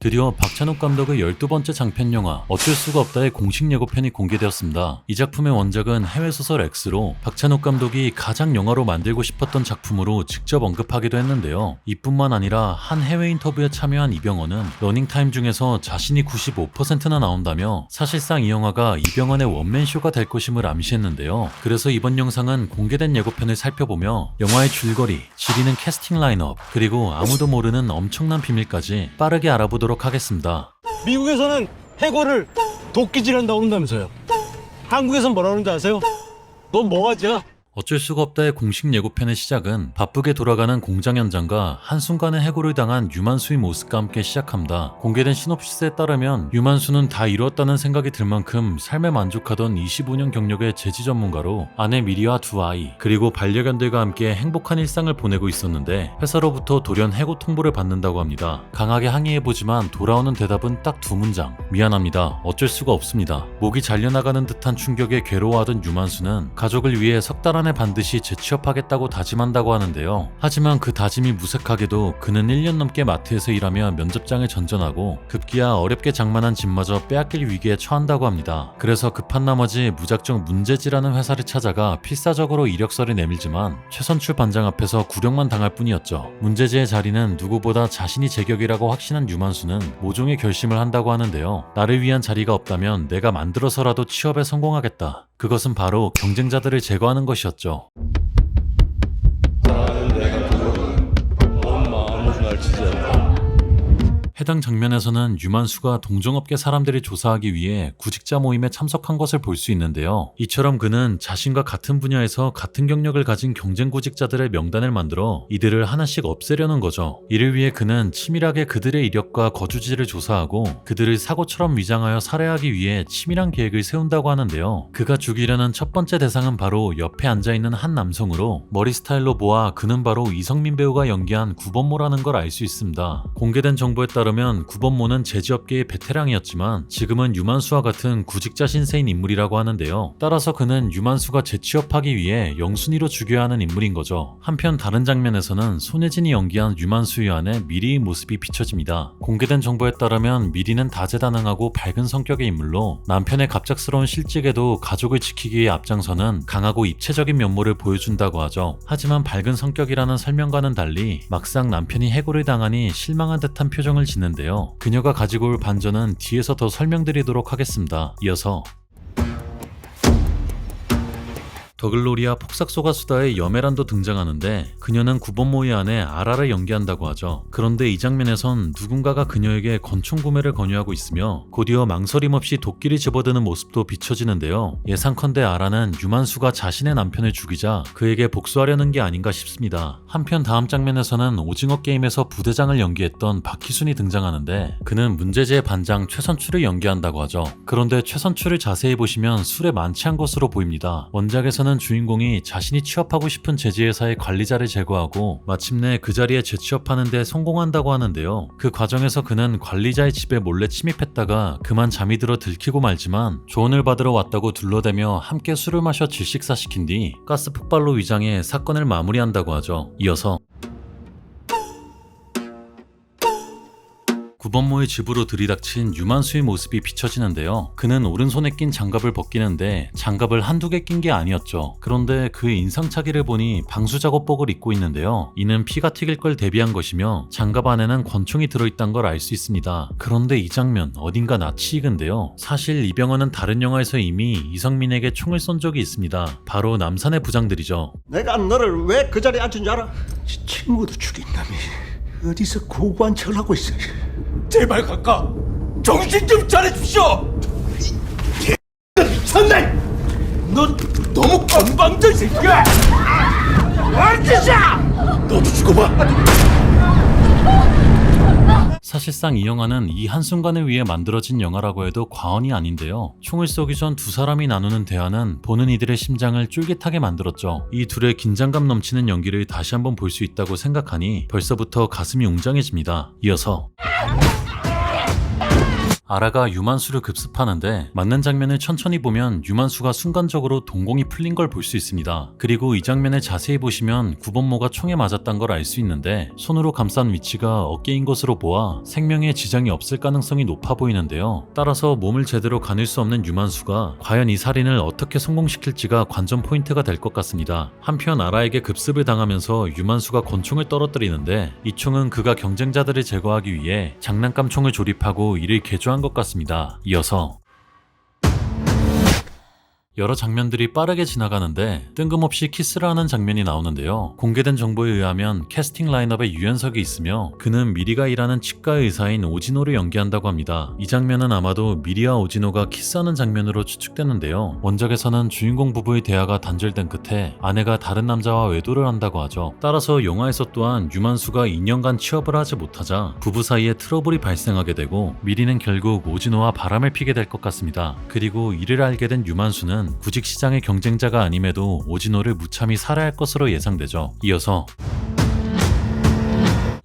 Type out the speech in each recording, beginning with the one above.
드디어 박찬욱 감독의 12번째 장편 영화 어쩔 수가 없다의 공식 예고편이 공개되었습니다. 이 작품의 원작은 해외 소설 X로 박찬욱 감독이 가장 영화로 만들고 싶었던 작품으로 직접 언급하기도 했는데요. 이뿐만 아니라 한 해외 인터뷰에 참여한 이병헌은 러닝타임 중에서 자신이 95%나 나온다며 사실상 이 영화가 이병헌의 원맨쇼가 될 것임을 암시했는데요. 그래서 이번 영상은 공개된 예고편을 살펴보며 영화의 줄거리, 지리는 캐스팅 라인업, 그리고 아무도 모르는 엄청난 비밀까지 빠르게 알아보도록 하겠습니다. 미국에서는 해골을 도끼질한다고 한다면서요. 한국에서는 뭐라 그러는지 아세요? 넌 뭐가지야? 어쩔 수가 없다의 공식 예고편의 시작은 바쁘게 돌아가는 공장 현장과 한순간에 해고를 당한 유만수의 모습과 함께 시작합니다. 공개된 시놉시스에 따르면 유만수는 다 이루었다는 생각이 들 만큼 삶에 만족하던 25년 경력의 제지 전문가로 아내 미리와 두 아이 그리고 반려견들과 함께 행복한 일상을 보내고 있었는데 회사로부터 돌연 해고 통보를 받는다고 합니다. 강하게 항의해보지만 돌아오는 대답은 딱 두 문장. 미안합니다. 어쩔 수가 없습니다. 목이 잘려나가는 듯한 충격에 괴로워하던 유만수는 가족을 위해 석 달 안에 반드시 재취업하겠다고 다짐한다고 하는데요. 하지만 그 다짐이 무색하게도 그는 1년 넘게 마트에서 일하며 면접장을 전전하고 급기야 어렵게 장만한 집마저 빼앗길 위기에 처한다고 합니다. 그래서 급한 나머지 무작정 문제지라는 회사를 찾아가 필사적으로 이력서를 내밀지만 최선출 반장 앞에서 굴욕만 당할 뿐이었죠. 문제지의 자리는 누구보다 자신이 제격이라고 확신한 유만수는 모종의 결심을 한다고 하는데요. 나를 위한 자리가 없다면 내가 만들어서라도 취업에 성공하겠다. 그것은 바로 경쟁자들을 제거하는 것이었죠. 해당 장면에서는 유만수가 동종업계 사람들이 조사하기 위해 구직자 모임에 참석한 것을 볼 수 있는데요. 이처럼 그는 자신과 같은 분야에서 같은 경력을 가진 경쟁 구직자들의 명단을 만들어 이들을 하나씩 없애려는 거죠. 이를 위해 그는 치밀하게 그들의 이력과 거주지를 조사하고 그들을 사고처럼 위장하여 살해하기 위해 치밀한 계획을 세운다고 하는데요. 그가 죽이려는 첫 번째 대상은 바로 옆에 앉아있는 한 남성으로 머리 스타일로 보아 그는 바로 이성민 배우가 연기한 구본모라는 걸 알 수 있습니다. 공개된 정보에 따르면 구본모는 제지업계의 베테랑이었지만 지금은 유만수와 같은 구직자 신세인 인물이라고 하는데요. 따라서 그는 유만수가 재취업하기 위해 영순이로 죽여야 하는 인물인 거죠. 한편 다른 장면에서는 손예진이 연기한 유만수의 아내 미리의 모습이 비춰집니다. 공개된 정보에 따르면 미리는 다재다능하고 밝은 성격의 인물로 남편의 갑작스러운 실직에도 가족을 지키기 위해 앞장서는 강하고 입체적인 면모를 보여준다고 하죠. 하지만 밝은 성격이라는 설명과는 달리 막상 남편이 해고를 당하니 실망한 듯한 표정을 짓는데요. 그녀가 가지고 올 반전은 뒤에서 더 설명드리도록 하겠습니다. 이어서 더글로리아 폭삭소가 수다의 여메란도 등장하는데 그녀는 구본모의 아내 아라를 연기한다고 하죠. 그런데 이 장면에선 누군가가 그녀에게 권총 구매를 권유하고 있으며 곧이어 망설임 없이 도끼를 집어드는 모습도 비춰지는데요. 예상컨대 아라는 유만수가 자신의 남편을 죽이자 그에게 복수하려는 게 아닌가 싶습니다. 한편 다음 장면에서는 오징어 게임에서 부대장을 연기했던 박희순이 등장하는데 그는 문제지의 반장 최선출을 연기한다고 하죠. 그런데 최선출을 자세히 보시면 술에 만취한 것으로 보입니다. 원작에서는 주인공이 자신이 취업하고 싶은 제지회사의 관리자를 제거하고 마침내 그 자리에 재취업하는 데 성공한다고 하는데요. 그 과정에서 그는 관리자의 집에 몰래 침입했다가 그만 잠이 들어 들키고 말지만 조언을 받으러 왔다고 둘러대며 함께 술을 마셔 질식사시킨 뒤 가스 폭발로 위장해 사건을 마무리한다고 하죠. 이어서 구본모의 집으로 들이닥친 유만수의 모습이 비춰지는데요. 그는 오른손에 낀 장갑을 벗기는데 장갑을 한두 개 낀 게 아니었죠. 그런데 그의 인상착의를 보니 방수작업복을 입고 있는데요. 이는 피가 튀길 걸 대비한 것이며 장갑 안에는 권총이 들어있다는 걸 알 수 있습니다. 그런데 이 장면 어딘가 낯이 익은데요. 사실 이병헌은 다른 영화에서 이미 이성민에게 총을 쏜 적이 있습니다. 바로 남산의 부장들이죠. 내가 너를 왜 그 자리에 앉힌 줄 알아? 지 친구도 죽인 놈이 어디서 고고한 척을 하고 있어. 제발 각하 정신 좀 차려주시오. 미쳤네. 넌 너무 건방져 이 새끼야. 얼지자. 너도 죽어봐. 사실상 이 영화는 이 한순간을 위해 만들어진 영화라고 해도 과언이 아닌데요. 총을 쏘기 전 두 사람이 나누는 대화는 보는 이들의 심장을 쫄깃하게 만들었죠. 이 둘의 긴장감 넘치는 연기를 다시 한번 볼 수 있다고 생각하니 벌써부터 가슴이 웅장해집니다. 이어서 아라가 유만수를 급습하는데 맞는 장면을 천천히 보면 유만수가 순간적으로 동공이 풀린 걸 볼 수 있습니다. 그리고 이 장면을 자세히 보시면 구본모가 총에 맞았단 걸 알 수 있는데 손으로 감싼 위치가 어깨인 것으로 보아 생명에 지장이 없을 가능성이 높아 보이는데요. 따라서 몸을 제대로 가눌 수 없는 유만수가 과연 이 살인을 어떻게 성공시킬지가 관전 포인트가 될 것 같습니다. 한편 아라에게 급습을 당하면서 유만수가 권총을 떨어뜨리는데 이 총은 그가 경쟁자들을 제거하기 위해 장난감 총을 조립하고 이를 개조한 것 같습니다. 이어서 여러 장면들이 빠르게 지나가는데 뜬금없이 키스를 하는 장면이 나오는데요. 공개된 정보에 의하면 캐스팅 라인업에 유연석이 있으며 그는 미리가 일하는 치과 의사인 오지노를 연기한다고 합니다. 이 장면은 아마도 미리와 오지노가 키스하는 장면으로 추측되는데요. 원작에서는 주인공 부부의 대화가 단절된 끝에 아내가 다른 남자와 외도를 한다고 하죠. 따라서 영화에서 또한 유만수가 2년간 취업을 하지 못하자 부부 사이에 트러블이 발생하게 되고 미리는 결국 오지노와 바람을 피게 될 것 같습니다. 그리고 이를 알게 된 유만수는 구직 시장의 경쟁자가 아님에도 오지노를 무참히 살해할 것으로 예상되죠. 이어서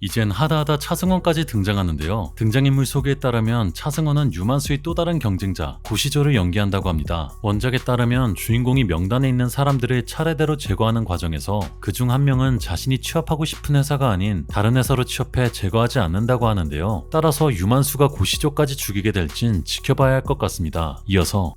이젠 하다하다 차승원까지 등장하는데요. 등장인물 소개에 따르면 차승원은 유만수의 또 다른 경쟁자 고시조를 연기한다고 합니다. 원작에 따르면 주인공이 명단에 있는 사람들을 차례대로 제거하는 과정에서 그중 한 명은 자신이 취업하고 싶은 회사가 아닌 다른 회사로 취업해 제거하지 않는다고 하는데요. 따라서 유만수가 고시조까지 죽이게 될진 지켜봐야 할 것 같습니다. 이어서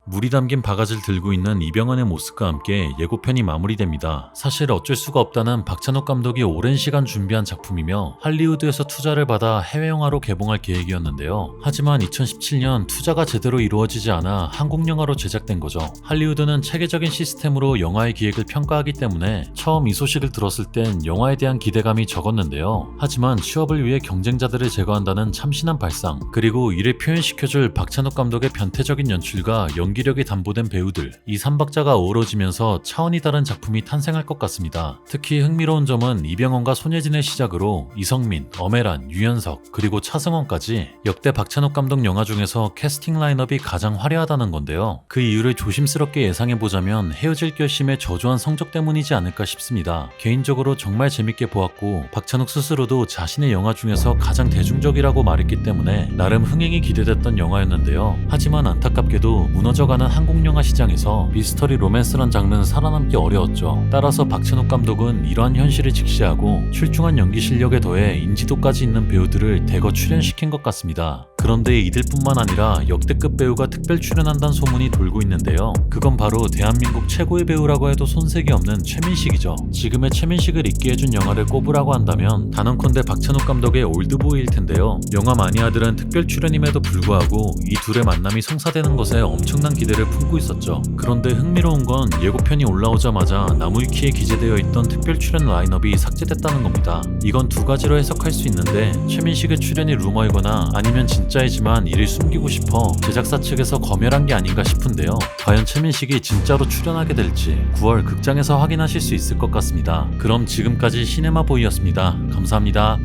물이 담긴 바가지를 들고 있는 이병헌의 모습과 함께 예고편이 마무리됩니다. 사실 어쩔 수가 없다는 박찬욱 감독이 오랜 시간 준비한 작품이며 할리우드에서 투자를 받아 해외 영화로 개봉할 계획이었는데요. 하지만 2017년 투자가 제대로 이루어지지 않아 한국 영화로 제작된 거죠. 할리우드는 체계적인 시스템으로 영화의 기획을 평가하기 때문에 처음 이 소식을 들었을 땐 영화에 대한 기대감이 적었는데요. 하지만 취업을 위해 경쟁자들을 제거한다는 참신한 발상, 그리고 이를 표현시켜줄 박찬욱 감독의 변태적인 연출과 연기력이 담보된 배우들, 이 삼박자가 어우러지면서 차원이 다른 작품이 탄생할 것 같습니다. 특히 흥미로운 점은 이병헌과 손예진을 시작으로 이성민, 엄혜란, 유연석, 그리고 차승원까지 역대 박찬욱 감독 영화 중에서 캐스팅 라인업이 가장 화려하다는 건데요. 그 이유를 조심스럽게 예상해보자면 헤어질 결심의 저조한 성적 때문이지 않을까 싶습니다. 개인적으로 정말 재밌게 보았고 박찬욱 스스로도 자신의 영화 중에서 가장 대중적이라고 말했기 때문에 나름 흥행이 기대됐던 영화였는데요. 하지만 안타깝게도 무너져가는 한국 영화 시장에서 미스터리 로맨스란 장르는 살아남기 어려웠죠. 따라서 박찬욱 감독은 이러한 현실을 직시하고 출중한 연기 실력에 더해 인지도까지 있는 배우들을 대거 출연시킨 것 같습니다. 그런데 이들뿐만 아니라 역대급 배우가 특별 출연한다는 소문이 돌고 있는데요. 그건 바로 대한민국 최고의 배우라고 해도 손색이 없는 최민식이죠. 지금의 최민식을 있게 해준 영화를 꼽으라고 한다면 단언컨대 박찬욱 감독의 올드보이일 텐데요. 영화 마니아들은 특별 출연임에도 불구하고 이 둘의 만남이 성사되는 것에 엄청난 기대를 품고 있었죠. 그런데 흥미로운 건 예고편이 올라오자마자 나무위키에 기재되어 있던 특별 출연 라인업이 삭제됐다는 겁니다. 이건 두 가지로 해석할 수 있는데 최민식의 출연이 루머이거나 아니면 진짜이지만 이를 숨기고 싶어 제작사 측에서 검열한 게 아닌가 싶은데요. 과연 최민식이 진짜로 출연하게 될지 9월 극장에서 확인하실 수 있을 것 같습니다. 그럼 지금까지 시네마보이였습니다. 감사합니다.